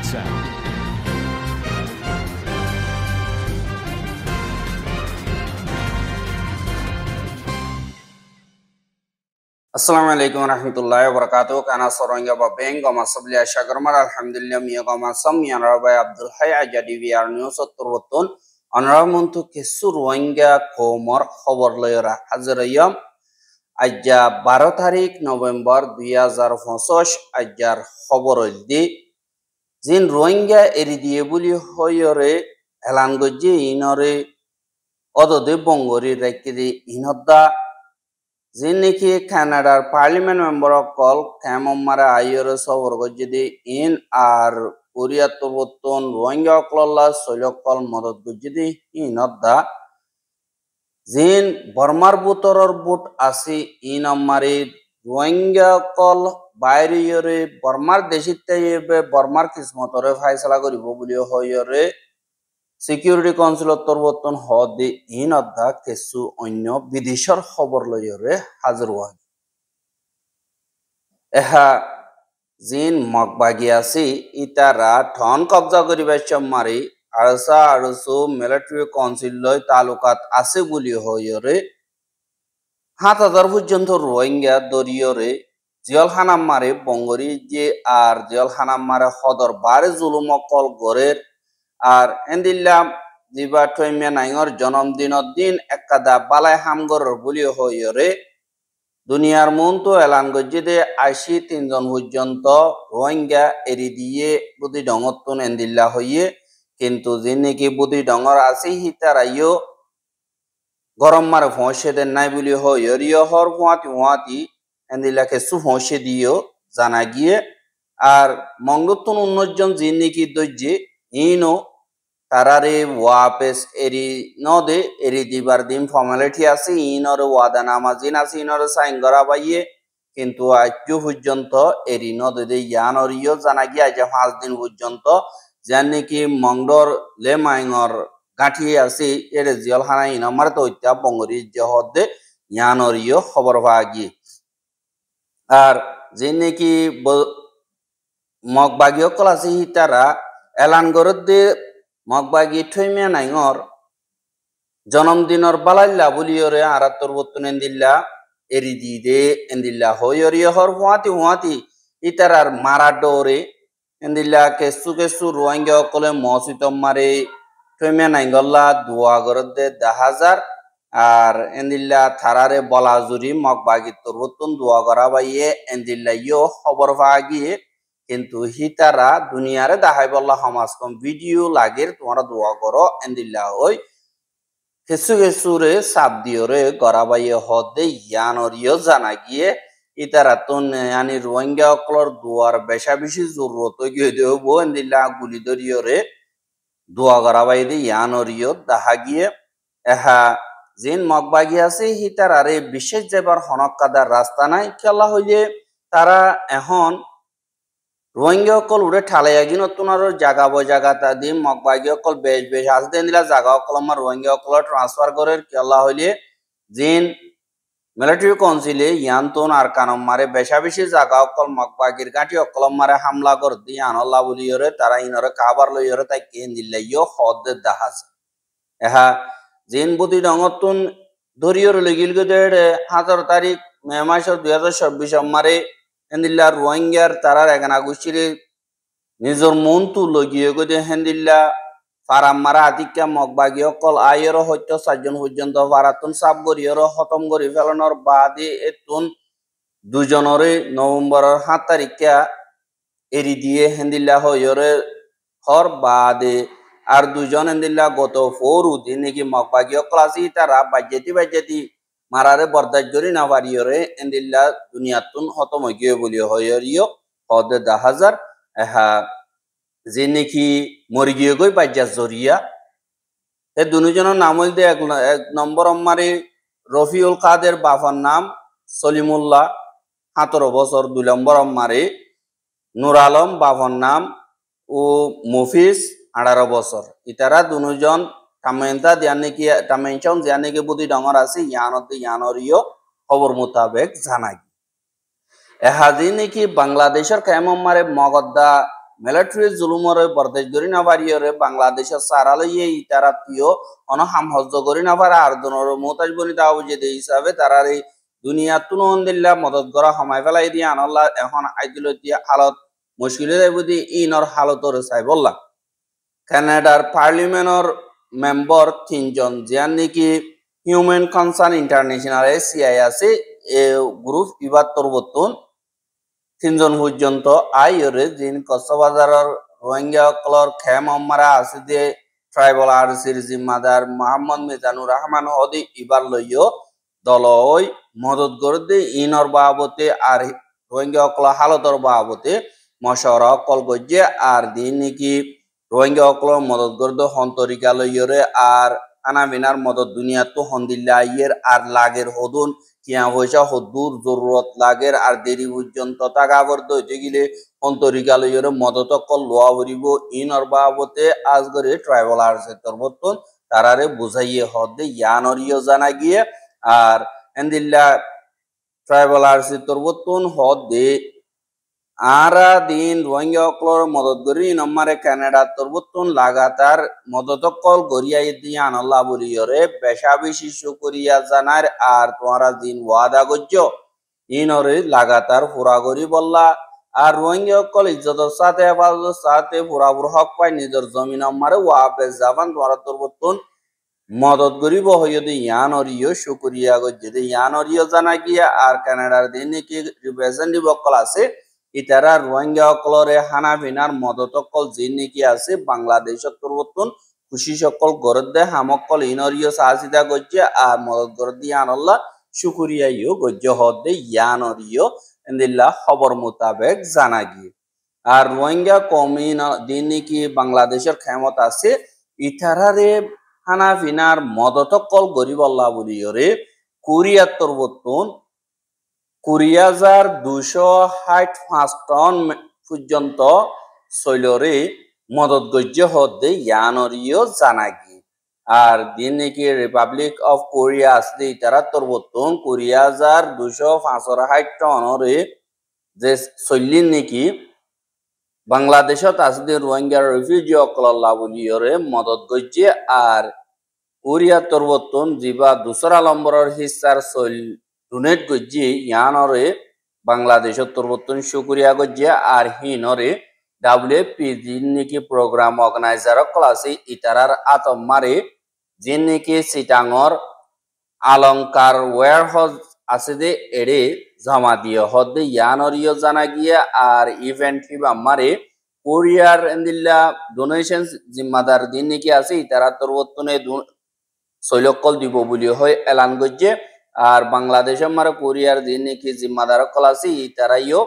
sound. Assalamualaikum warahmatullahi wabarakatuh. Kana soronga babeng goma sabli ashagarmar alhamdulillah miya goma sam miya rabai Abdul Hayy jadi VR news turutun anramuntu kesur wanga komor khabar layra hazrayam ajja 12 tarik November 2025 ajjar khabar di jin rohingya eridiye buli hoyore elan gojje inore odode bongori rekide inodda Ziniki Canada Parliament member of call Kamamara Ayoro Sovorgojidi in our Puria Turutun Rohingya Klola Solokol Modot Gujidi in the Zin Burmar Butoror But Asi in a Mari Rohingya Kol Bairi Burmar Deshite Burmar Kismotore Haisalagori Bobulio Hoyore Security Council of Torwoton Hodi in of the Kesu Onyo Bidishor Hoborloyore Hazarwa. Eha Zin Mokbagiasi Itara Ton Kabzagori Veshamari Arsa Arusu Military Council Loy Talukat Aseguli Hoyore Hatadarvu Junto Rohingya Doriore Ziol Hanamare Bongori J. R. Ziol Hanamare Hodor Bare Zulumokol Gorer আর এন্দিল্লা দিবা টয়মিয়া নাইঙর জন্মদিনত দিন এককাদা বালাই হামগর বলিও হইরে দুনিয়ার মনতো এলান গজ্জিদে 83 জন পর্যন্ত রোহিঙ্গা এরি দিয়ে বুদি ডঙতন এন্দিল্লা হইয়ে কিন্তু যিনিকি বুদি ডঙর আছে হিতারাইও গরম মারে ফসে দেন নাই বলি হইরিও হর ফুয়াতি এন্দিল্লাকে সু ফসে দিও জানা গিয়ে আর মংলতন 19 জন যিনিকি দজ্জে ইনো tarare wapes eri node eri dibar dim formality ase inore wada namazin ase inore sign kora baiye kintu ajju purjonto eri node de yanoriyo jana gi aje 5 din purjonto janne ki mongdor le maingor gathi ase ere jiol hana inamar to itta bongori je hodde yanoriyo khobor bagi ar jenne ki mokbagio klase hitara elan gorode Mokbagi Twimia Naingor Jonamdinor Balalla Buliore Arator Wotunendilla Eridide Endilla Hoyorio Wati Itarar Maradore Endilla Kesukesu Ruanga Kole Mosito Mare Twimia Naingola Duagorde Dahazar Ar Endilla Tarare Balazuri Mokbagi Turutun Duagarabaye Endilla Yo Hoborvagi কিন্তু হিতারা দুনিয়ারে দেখাই বললা Hamas কম video লাগের তোমরা দোয়া করো এন্দিল্লা ওই কেসুরে সাপ দিওরে গরাবাইয়ে হদে ইয়ানরিও জানা গিয়ে ইতারা তো ইয়ানি রোহিঙ্গা অকলর দোয়ার বেশা বেশি জরুরত গিয়ে দেব এন্দিল্লা গুলি দরিয়রে দোয়া গরাবাই দে ইয়ানরিও দেখা গিয়ে এহা জিন মগবাগি আছে হিতারারে বিশেষ যাবার হনকাদার রাস্তা নাই খেলা হইলে তারা এখন Rohingya kol ure thalaya gino tunaro jaga boy jaga ta dim mokbagi kol besh as den dila jaga kol amar Rohingya kol transfer gorer kella hoile jin military council e yanton ar kanam mare besha beshi jaga kol mokbagir gati kol mare hamla gor di anolla buliyore tara inore kabar loyore ta ken dilla yo hod dahas eha jin budi dongotun doriyor legil goder 17 tarik May মাসের 2026 mare Hendilla Rohingya tarar egana gushiri nizor montu logiye gode hendilla faramara adikya mokbagi okol ayero hotto sajjon purjonto faratun sab goriyoro hotom gori felonor badi etun dujonore November 7 tarikya eri diye hendilla hoyore hor badi ar dujon hendilla goto foru diniki mokbagi okol asi tara bajeti Marare bordaj jori na variyore endilla duniyatun hotomo giye boliyo hoyoriyo hode 10,000 eha jiniki morigiye goi bajja zoriya e dunujono namol de ek number mari Rafiul Qadir bafar nam Salimullah 17 বছর 2 নম্বর mari Nur Alam bafar nam ও Mufis 18 বছর itara dunujon Tamenta diane ki tamenchon diane ke budi dongor asi yanot yanoriyo khobor mutabek janagi ehadini ki Bangladeshor kemom mare mogodda military জুলুমরে বরদেশ গরি না পারিয়রে বাংলাদেশের সারালইয়ে ইতারা তিও on হামহজ্জ গরি না পারা আর দনর মোতাজ বনি দাও যে দে হিসাবে তারার এই দুনিয়া তুনন দিল্লা মদত করা সময় ফেলাই দিয়ে আনল্লাহ এখন আইদিল দিয়া হালত মুশকিলে বুঝি ইনর হালতর চাই বললা কানাডার পার্লিমেন্টর মেম্বার তিনজন জিয়ান নাকি হিউম্যান কনসার্ন ইন্টারন্যাশনাল সিআই আছে এ গ্রুপ ইবার তরবতুন তিনজন পর্যন্ত আইরে জিন কক্সবাজারের রোহিঙ্গা কলর খেম অম্মারা আছে দিয়ে ট্রাইবাল আরসির জিম্মাদার মোহাম্মদ মিজানুর রহমান হদি ইবার লইও দলই মদত করে ইনর বাবতে আর রোহিঙ্গা কল হালতর বাবতে মশরা কল গজ্জে আর দিন নাকি রোহিঙ্গা অকল মদত করদ হন তরিকা লইয়রে আর আনামিনার মদত দুনিয়া তো হন্দিল্লা ইয়ের আর লাগের হদুন কিয়া পয়সা হদুর জরুরত লাগের আর দেরি পর্যন্ত টাকা বর্দ হইতে গেলে হন তরিকা লইয়রে মদত অকল লোয়া ভরিব ইনর বাবতে আজগরে ট্রাইবাল আর সেক্টর বর্তন তারারে বুঝাইয়ে হদে ইয়ানরিও জানা গিয়ে আর এন্দিল্লা ট্রাইবাল আর সেক্টর বর্তন হদে আরা দিন রোহিঙ্গা অকলর মদত করি নম্বরে কানাডা তরবতুন লাগাতার মদত কল গরিয়াই দিয়ে আনল্লা বলিয়রে পেশা বিশিষ্ট করিয়া জানার আর তোমারা দিন ওয়াদা গজ্য ইনরে লাগাতার পুরা করি বললা আর রোহিঙ্গা অকল ইজ্জতর সাথে হেফাজতের সাথে পুরাপুর হক পায় নিজের জমিন নম্বরে ওয়াপে জাবান তোমারা তরবতুন মদত গরিব হইয়দি ইয়ানরিও শুকরিয়া গজ্য ইয়ানরিও জানা গিয়া আর কানাডার দিন কি রিপ্রেজেন্টেটিভ অকল আছে ইতারা রোহিঙ্গা অকলরে হানা ভিনার মদত অকল জিন নাকি আছে বাংলাদেশত পরিবর্তন খুশি সকল গরদ দে হামকল ইনরিও সাহসিদা গজ্জে আর মদত গরদ দিয়ে আনল্লাহ শুকুরিয়াইও গজ্জ হদে ইয়ানরিও এন্দিল্লা খবর মোতাবেক জানা গিয়ে আর রোহিঙ্গা কমিন দিন নাকি বাংলাদেশের ক্ষমত আছে ইতারারে হানা ভিনার মদত অকল গরিবল্লা বলিয়রে কোরিয়ার পরিবর্তন ২০,২৬৫ টন পর্যন্ত শৈলরে মদত গজ্য হদে ইয়ানরিও জানা গিয়ে আর দিন নাকি রিপাবলিক অফ কোরিয়া আসলে ইতারা তরবতন ২০,২৬৫ টনরে যে শৈলীন নাকি বাংলাদেশত আসলে রোহিঙ্গা রিফিউজি অকল্লা বলিয়রে মদত গজ্জে আর কোরিয়া তরবতন যিবা দুসরা নম্বরের হিসার শৈল ডোনেট গজ্জি ইয়ানরে বাংলাদেশের তরবতন শুকুরিয়া গজ্জিয়া আর হিনরে WFP জিন নাকি প্রোগ্রাম অর্গানাইজার ক্লাসে ইতারার আতম মারে জিন নাকি সিটাঙর অলংকার ওয়ার হাউস আছে দে এড়ে জমা দিয়ে হদে ইয়ানরিও জানা গিয়া আর ইভেন্ট হিবা মারে কোরিয়ার এন্দিল্লা ডোনেশন জিম্মাদার দিন নাকি আছে ইতারা তরবতনে শৈলকল দিব বলি হয় এলান গজ্জে আর বাংলাদেশের মারে কোরিয়ার দিন নাকি জিম্মাদার কলাসি তারাইও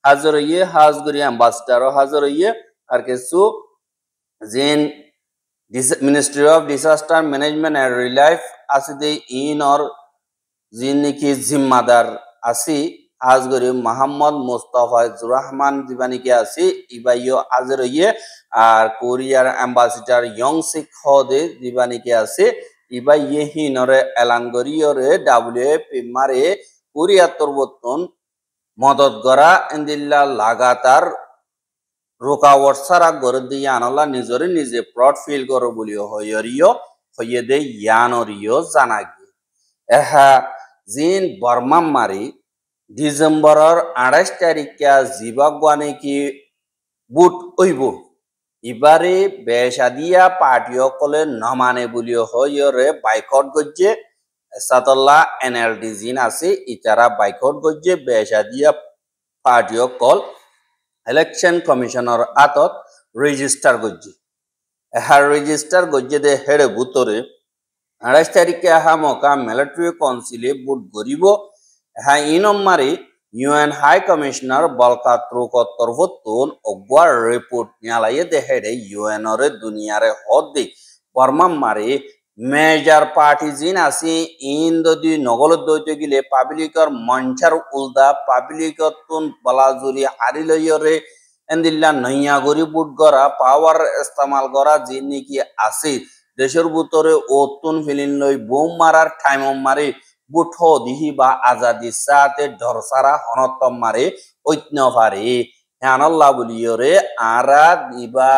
হাজার হইয়ে হাজগরি অ্যাম্বাসিডারও হাজার হইয়ে আর কিছু জিন ministry of disaster management and relief আছে দে ইনর জিন নাকি জিম্মাদার আসি হাজগরি মোহাম্মদ মুস্তাফিজুর রহমান দিবানিকে আসি ইবাইও হাজার হইয়ে আর কোরিয়ার অ্যাম্বাসিডার ইয়ং সিক হদে দিবানিকে আছে ইবা ইহিনরে এলান গরিয়রে WFP মারে কোরিয়া তরবতন মদত গড়া এন্দিল্লা লাগাতার রোকাওয়াট সারা গড় দিয়ে আনলা নিজরে নিজে প্রড ফিল করো বলিও হইয়রিও হইয়ে দে ইয়ানরিও জানা গিয়ে এহা জিন বর্মা মারি ডিসেম্বরের ২৮ তারিখে জিবাগুয়ানে কি বুট ওইব ইবারে বেসাদিয়া পার্টি অকলে নমানে বলিও হইরে বাইকট গজ্জে সাতল্লা NLD জিন আছে ইতারা বাইকট গজ্জে বেসাদিয়া পার্টি অকল ইলেকশন কমিশনের আতত রেজিস্টার গজ্জে এহার রেজিস্টার গজ্জে দে হেড়ে ভুতরে ২৮ তারিখে হামকা মিলিটারি কাউন্সিলে ভোট গরিব হ্যাঁ ইনম্মারে UN হাই কমিশনার বলকাত্রুক তরফতুন অগওয়ার রিপোর্ট নিয়ালাইয়ে দেহেড়ে UN রে দুনিয়ারে হদ্দি বর্মাম মারে মেজর পার্টি জিন আসি ইন যদি নগল দইতে গিলে পাবলিকর মঞ্চার উলদা পাবলিকতুন বলাজুরি হারিলইরে এন্দিল্লা নইয়া গরি বুট গরা পাওয়ার ইস্তেমাল করা জিন নাকি আসি দেশের ভিতরে ওতুন ফিলিন লই বোম মারার টাইম মারে বুঠো দিহি বা আজাদি সাথে ঢরসারা হনতম মারে ঐত্ন পারে হ্যান আল্লাহ বলিয়রে আরা দিবা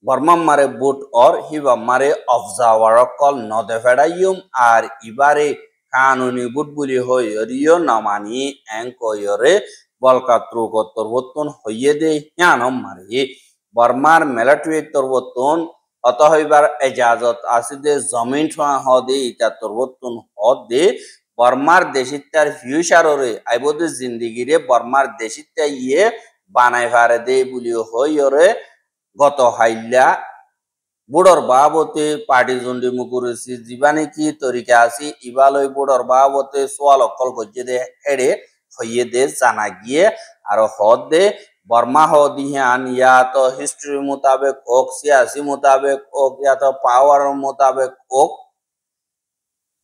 বর্মাম মারে বুট অর হিবা মারে অবজাওয়ার কল নদে ফেডাইয়ুম আর ইবারে কানুনি বুট বুলি হইয়রিও নামানি এঙ্কয়রে বলকাত্রু কত্তরবর্তন হইয়ে দে হ্যানম মারে বর্মার মিলিটারি তরবর্তন অত হইবার এজাজত আছে দে জমিন ছোঁয়া হদে ইটা তরবর্তন হদে বর্মার দেশিত্যার ফিউচাররে আইবদে জিন্দিগিরে বর্মার দেশিত্যা ইয়ে বানাই ফারে দে বুলি হইয়রে গত হাইল্লা বুড়র বাবতে পার্টি জন্ডি মুকুরেছি জীবানি কি তরিকা আছি ইবালই বুড়র বাবতে সোয়াল অকল গজ্জে দে হেড়ে হইয়ে দে জানা গিয়ে আর হদ দে বর্মা হদিহান ইয়া তো হিস্ট্রি মোতাবেক হোক সিয়াসি মোতাবেক হোক ইয়া তো পাওয়ার মোতাবেক হোক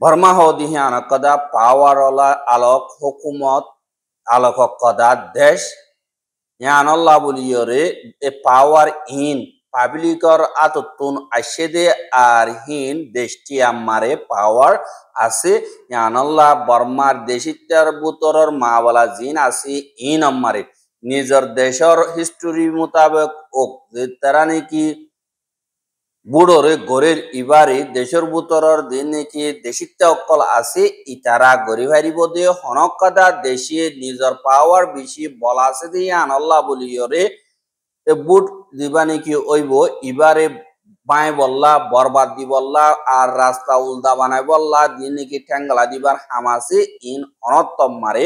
বর্মা হদিহান কদা পাওয়ার আলোক হুকুমত আলোক কদা দেশ ইয়ান আল্লাহ বলিয়রে এ পাওয়ার ইন পাবলিকর আততুন আসে দে আর হিন দেশটি আমারে পাওয়ার আছে ইয়ান আল্লাহ বর্মার দেশিত্যার বুতরর মাওয়ালা জিন আছে ইন আমারে নিজের দেশের হিস্টোরি মোতাবেক ওক যে তারা নাকি বুড়োরে গড়ের ইবারে দেশের বুতরর দিন নাকি দেশিত্যা অকল আছে ইতারা গড়ি ভারিব দে হনকাদা দেশে নিজের পাওয়ার বেশি বলা আছে দিয়ে আনল্লাহ বলিয়রে বুট দিবা নাকি ওইব ইবারে বাঁয় বললা বরবাদ দি বললা আর রাস্তা উল্দা বানাই বললা দিন নাকি ঠ্যাঙ্গলা দিবার হামাসে ইন অনত্তম মারে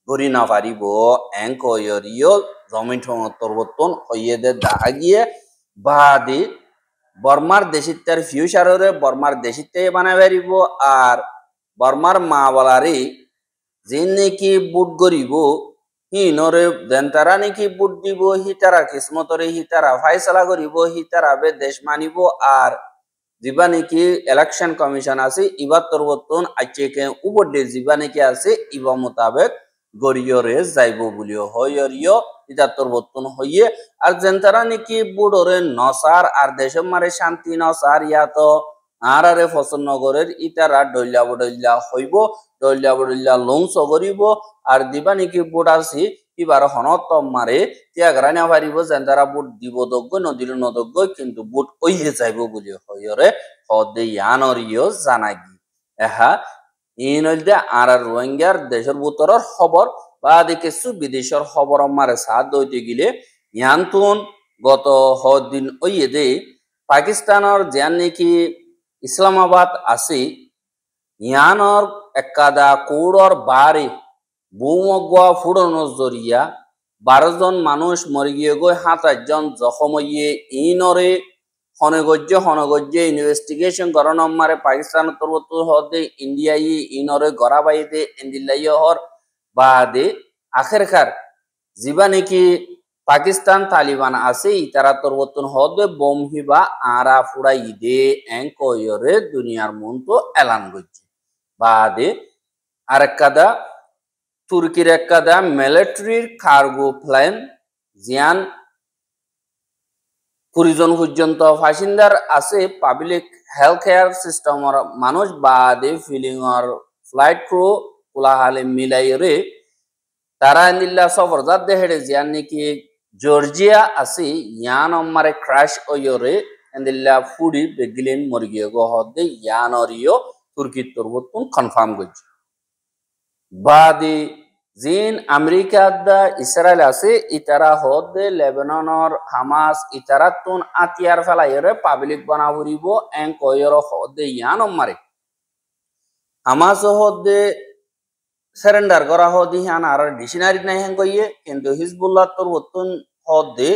গড়ি না পারিব এঙ্কয়রিও জমিন পরিবর্তন হইয়ে দে দেখা গিয়ে বাদে বর্মার দেশিত্যার ফিউচাররে বর্মার দেশিত্যাই বানাই পারিব আর বর্মার মা বলারে যে নাকি বুট গরিব হিনরে দেন তারা নাকি বুট দিব হিতারা কিসমতরে হিতারা ফাইসলা করিব হিতারা বে দেশ মানিব আর যিবা নাকি ইলেকশন কমিশন আছে ইবার তরবর্তন আজকে উপর দিয়ে যিবা নাকি আছে ইবা মোতাবেক গড়িয়রে যাইব বলিও হইয়রিও ইটা তরবর্তন হইয়ে আর যেন তারা নাকি বুড়োরে নসার আর দেশের মারে শান্তি নসার ইয়াত আরে ফসল নগরের ইটারা ডইলা বডইলা হইব ডইলা বডইলা লংস করিব আর দিবা নাকি বুট আছি এবার হনতম মারে ত্যাগরা পারিব যেন তারা বুট দিব দগ্য নদীর নদগ্য কিন্তু বুট ওইয়ে যাইব বলি হইরে হদে ইয়ানরিও জানাগি এহা ইন হইলে আর রোহিঙ্গার দেশের বুতরের খবর বা কিছু বিদেশের খবর মারে সাথ দইতে গেলে ইয়ানতুন গত দিন ওইয়ে দে পাকিস্তানের যেন নাকি ইসলামাবাদ আছে ইয়ানর একাদা কৌড়র বারে বৌমগুয়া ফুড়ানোর জরিয়া 12 জন মানুষ মরে গিয়ে গই 27 জন জখম হইয়ে ইনরে হনগজ্য ইনভেস্টিগেশন করানো মারে পাকিস্তান তরবত হদে ইন্ডিয়াই ইনরে গড়াবাই দে ইন্দিল্লাই হর বাদে আখেরকার জিবা নাকি পাকিস্তান তালিবান আছে ইতারা তরবতন হদে বোম হিবা আরা ফুড়াই দে এঙ্কয়রে দুনিয়ার মন্ত এলান গজ্জি বাদে আরেকাদা তুর্কির একাদা মিলিটারির কার্গো প্লেন জিয়ান 20 জন পর্যন্ত ফাইসিন্দার আছে পাবলিক হেলথ কেয়ার সিস্টেমর মানুষ বাদে ফিলিংর ফ্লাইট ক্রু কুলাহালে মিলাইরে তারা নিল্লা সফরজাত দেহেড়ে জিয়ান নাকি জর্জিয়া আছে ইয়ান আমারে ক্র্যাশ ওয়রে এন্দিল্লা ফুডি বেগিলেন মরগিয়ে গো হদে ইয়ানরিও তুর্কির তরবতুন কনফার্ম গজি বাদে জিন আমেরিকা দা ইসরায়েল আছে ইতারা হদে লেবাননের হামাস ইতারা তুন আতিয়ার ফেলাইরে পাবলিক বানা ভরিব এন কয়র হদে ইয়ান মারে হামাস হদে সারেন্ডার করা হদি হান আর ডিকশনারি নাই হেন কইয়ে কিন্তু হিজবুল্লাহ তরবতুন হদে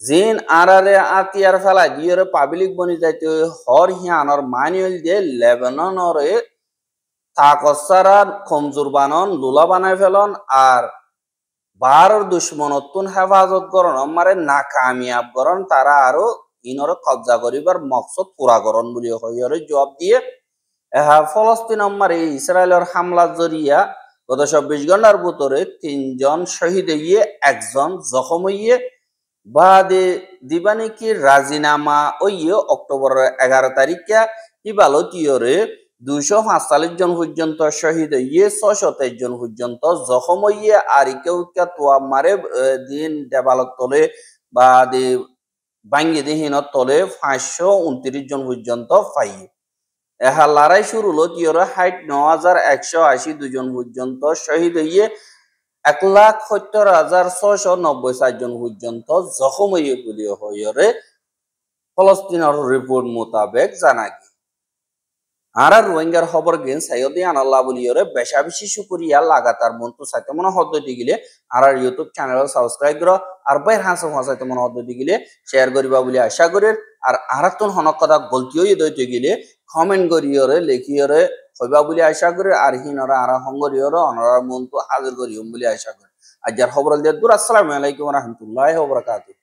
জিন আরারে আতিয়ার ফেলাই দিয়রে পাবলিক বনি যাইতে হর হিয়ানর মানিউল দে লেবাননরে তাকসারা কমজোর বানন লুলা বানাই ফেলন আর বারর দুশ্মনতুন হেফাজত করন আমারে নাকামিয়াব করন তারা আরো ইনরে কবজা করিবার মকসদ পুরা করন বলি হইরে জবাব দিয়ে এহা ফলস্তিন আমারে ইসরায়েলের হামলা জরিয়া গত 24 ঘন্টার ভিতরে 3 জন শহীদ হইয়ে 1 জন জখম হইয়ে বাদে দিবানি কি রাজিনামা ওইয়ে অক্টোবরের 11 তারিখে ইবালতিয়রে 245 জন পর্যন্ত শহীদ হইয়ে 623 জন পর্যন্ত জখম হইয়ে আর কেউ তোয়া মারে দিন দেবালত তলে বা বাঙ্গি দিহিনত তলে 529 জন পর্যন্ত পাই এহা লড়াই শুরু হলো কি ওরা 9180 দুজন পর্যন্ত শহীদ হইয়ে 1,70,694 জন পর্যন্ত জখম হইয়ে বলি হইরে ফলস্তিনের রিপোর্ট মোতাবেক জানা গিয়ে আর রোহিঙ্গার খবর গেন সাইয়দি আনাল্লাহ বলিয়রে বেশা বেশি শুকরিয়া লাগাতার মন্তু সাইতে মনে হদ্দতি গিলে আর ইউটিউব চ্যানেল সাবস্ক্রাইব করো আর বাইর হাসো হাসাইতে মনে হদ্দতি গিলে শেয়ার করিবা বলে আশা করি আর আরাতুন হনক কথা গলতিও দইতে গিলে কমেন্ট করিয়রে লিখিয়রে হইবা বলে আশা করি আর হিনরা আর হঙ্গরিয়রে অনরা মন্তু হাজির করিয়ম বলে আশা করি আর যার খবর দিয়ে দূর আসসালামু আলাইকুম ওয়া রাহমাতুল্লাহি ওয়া বারাকাতুহু।